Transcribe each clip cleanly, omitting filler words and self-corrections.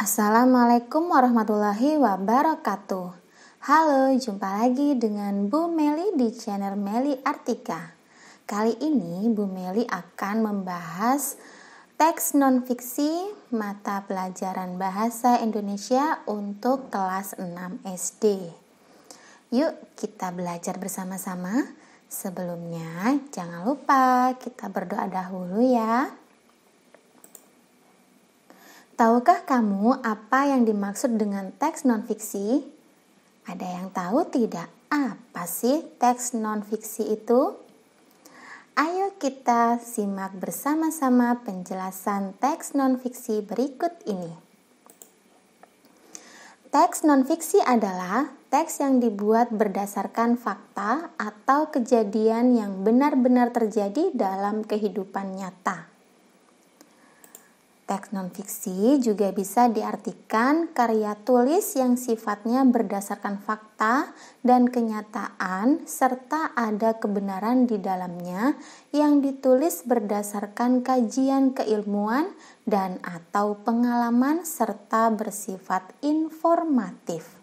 Assalamualaikum warahmatullahi wabarakatuh. Halo, jumpa lagi dengan Bu Meli di channel Meli Artika. Kali ini Bu Meli akan membahas teks non-fiksi mata pelajaran bahasa Indonesia untuk kelas 6 SD. Yuk kita belajar bersama-sama. Sebelumnya jangan lupa kita berdoa dahulu ya. Tahukah kamu apa yang dimaksud dengan teks non-fiksi? Ada yang tahu tidak? Apa sih teks non-fiksi itu? Ayo kita simak bersama-sama penjelasan teks non-fiksi berikut ini. Teks non-fiksi adalah teks yang dibuat berdasarkan fakta atau kejadian yang benar-benar terjadi dalam kehidupan nyata. Teks non-fiksi juga bisa diartikan karya tulis yang sifatnya berdasarkan fakta dan kenyataan serta ada kebenaran di dalamnya yang ditulis berdasarkan kajian keilmuan dan atau pengalaman serta bersifat informatif.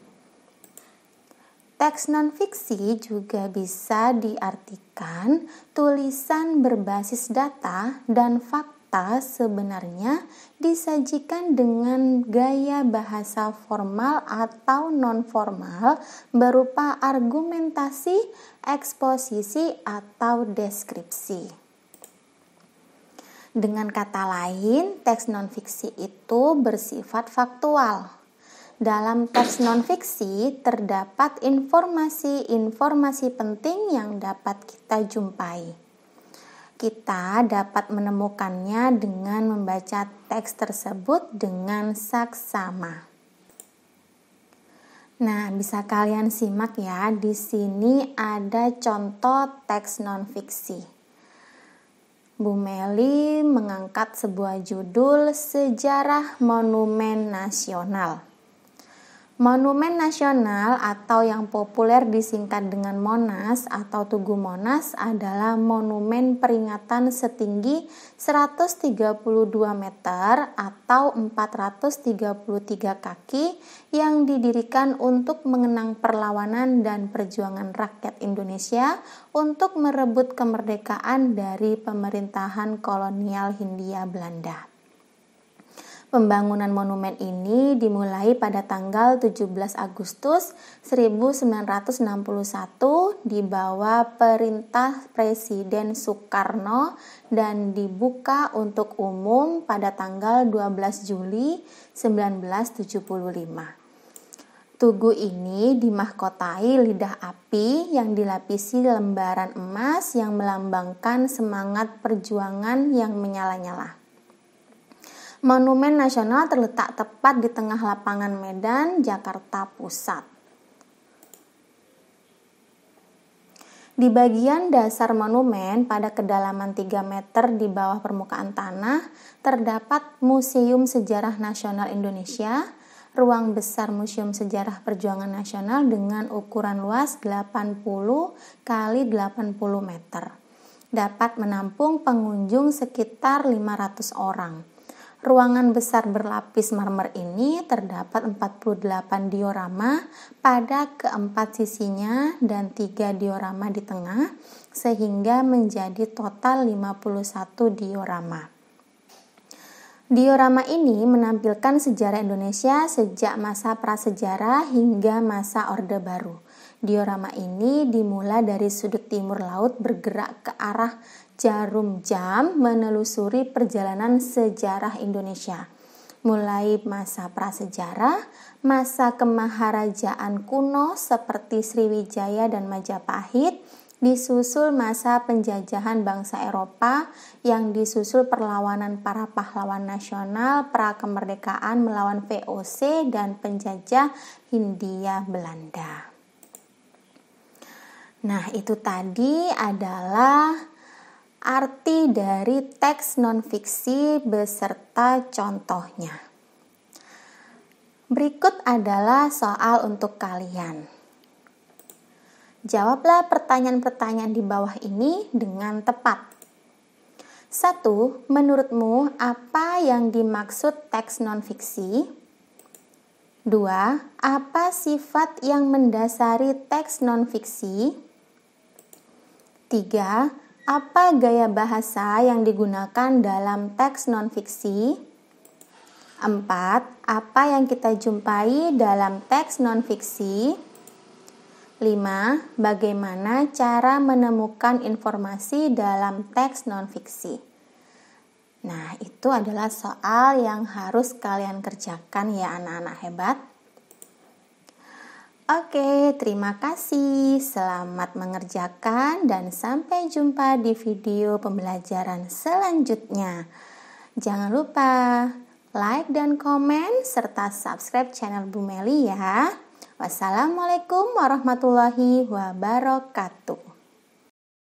Teks non-fiksi juga bisa diartikan tulisan berbasis data dan fakta sebenarnya disajikan dengan gaya bahasa formal atau non-formal berupa argumentasi, eksposisi, atau deskripsi. Dengan kata lain, teks non-fiksi itu bersifat faktual. Dalam teks non-fiksi terdapat informasi-informasi penting yang dapat kita jumpai. Kita dapat menemukannya dengan membaca teks tersebut dengan saksama. Nah, bisa kalian simak ya, di sini ada contoh teks non-fiksi. Bu Meli mengangkat sebuah judul Sejarah Monumen Nasional. Monumen nasional atau yang populer disingkat dengan Monas atau Tugu Monas adalah monumen peringatan setinggi 132 meter atau 433 kaki yang didirikan untuk mengenang perlawanan dan perjuangan rakyat Indonesia untuk merebut kemerdekaan dari pemerintahan kolonial Hindia Belanda. Pembangunan monumen ini dimulai pada tanggal 17 Agustus 1961 di bawah perintah Presiden Soekarno dan dibuka untuk umum pada tanggal 12 Juli 1975. Tugu ini dimahkotai lidah api yang dilapisi lembaran emas yang melambangkan semangat perjuangan yang menyala-nyala. Monumen nasional terletak tepat di tengah lapangan Medan, Jakarta Pusat. Di bagian dasar monumen pada kedalaman 3 meter di bawah permukaan tanah terdapat Museum Sejarah Nasional Indonesia, ruang besar Museum Sejarah Perjuangan Nasional dengan ukuran luas 80 x 80 meter. Dapat menampung pengunjung sekitar 500 orang. Ruangan besar berlapis marmer ini terdapat 48 diorama pada keempat sisinya dan 3 diorama di tengah, sehingga menjadi total 51 diorama. Diorama ini menampilkan sejarah Indonesia sejak masa prasejarah hingga masa Orde Baru. Diorama ini dimulai dari sudut timur laut bergerak ke arah jarum jam menelusuri perjalanan sejarah Indonesia. Mulai masa prasejarah, masa kemaharajaan kuno seperti Sriwijaya dan Majapahit, disusul masa penjajahan bangsa Eropa yang disusul perlawanan para pahlawan nasional pra-kemerdekaan melawan VOC dan penjajah Hindia Belanda. Nah, itu tadi adalah arti dari teks non-fiksi beserta contohnya. Berikut adalah soal untuk kalian. Jawablah pertanyaan-pertanyaan di bawah ini dengan tepat. 1. Menurutmu apa yang dimaksud teks non-fiksi? 2. Apa sifat yang mendasari teks non-fiksi? 3. Apa gaya bahasa yang digunakan dalam teks non-fiksi? 4. Apa yang kita jumpai dalam teks non-fiksi? 5. Bagaimana cara menemukan informasi dalam teks non-fiksi? Nah, itu adalah soal yang harus kalian kerjakan ya anak-anak hebat. Oke, terima kasih. Selamat mengerjakan dan sampai jumpa di video pembelajaran selanjutnya. Jangan lupa like dan komen serta subscribe channel Bu Meli ya. Wassalamualaikum warahmatullahi wabarakatuh.